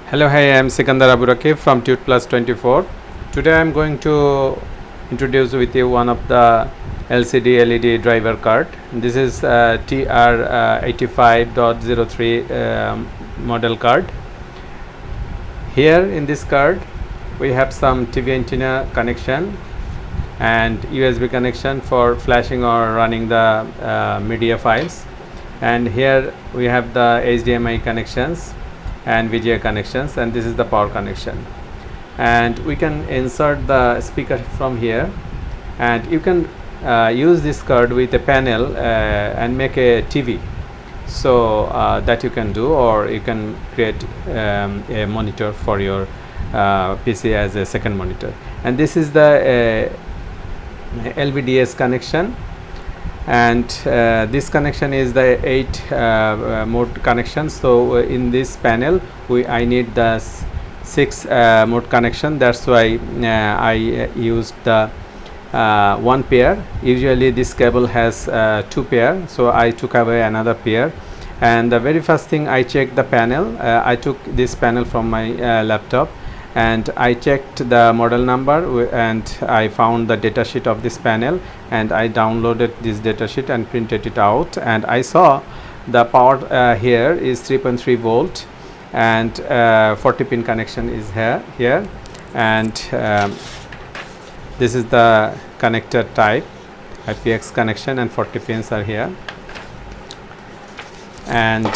Hello, hi, I am Sikandar Aburaki from TutePlus24. Today I am going to introduce with you one of the LCD LED driver card. This is TR85.03 model card. Here in this card we have some TV antenna connection and USB connection for flashing or running the media files, and here we have the HDMI connections and VGA connections, and this is the power connection. And we can insert the speaker from here, and you can use this card with a panel and make a TV, so that you can do, or you can create a monitor for your PC as a second monitor. And this is the LVDS connection, and this connection is the 8 mode connection. So in this panel I need the 6 mode connection. That's why I used the one pair. Usually this cable has 2 pair, so I took away another pair. And the very first thing, I checked the panel. I took this panel from my laptop, and I checked the model number, and I found the datasheet of this panel, and I downloaded this datasheet and printed it out. And I saw the power here is 3.3 volt, and 40 pin connection is here, and this is the connector type, IPX connection, and 40 pins are here. And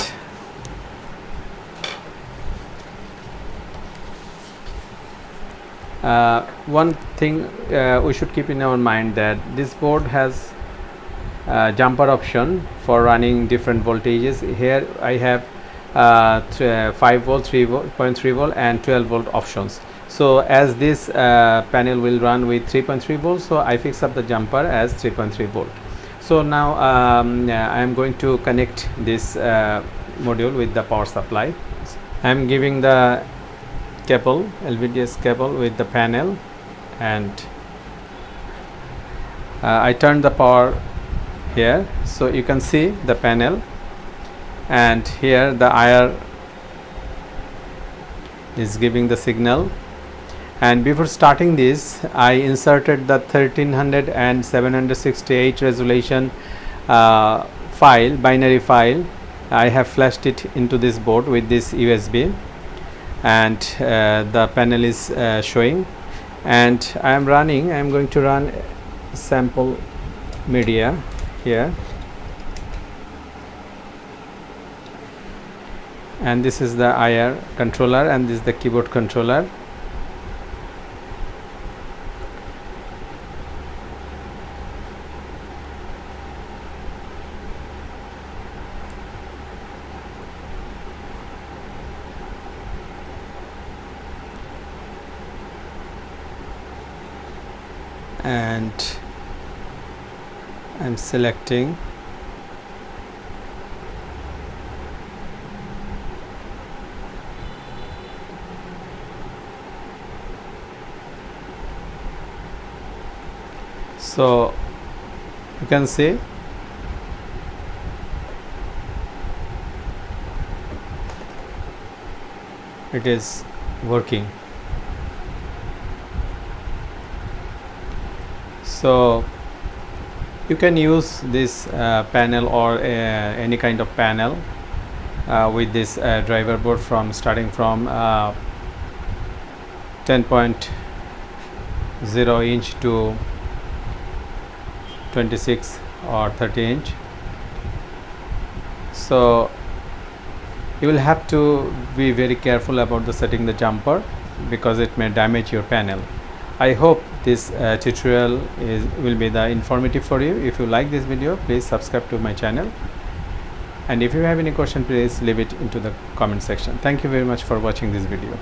one thing we should keep in our mind, that this board has jumper option for running different voltages. Here I have 5 volt, 3.3 volt and 12 volt options. So as this panel will run with 3.3 volts, so I fix up the jumper as 3.3 volt. So now I am going to connect this module with the power supply. I am giving the cable, LVDS cable, with the panel, and I turn the power here, so you can see the panel, and here the IR is giving the signal. And before starting this, I inserted the 1300 and 768 resolution file, binary file. I have flashed it into this board with this USB, and the panel is showing, and I am going to run sample media here, and this is the IR controller, and this is the keyboard controller. And I'm selecting so you can see it is working. So you can use this panel or any kind of panel with this driver board, from starting from 10.0 inch to 26 or 30 inch. So you will have to be very careful about the setting the jumper, because it may damage your panel. I hope this tutorial will be the informative for you. If you like this video, please subscribe to my channel, and if you have any question, please leave it into the comment section. Thank you very much for watching this video.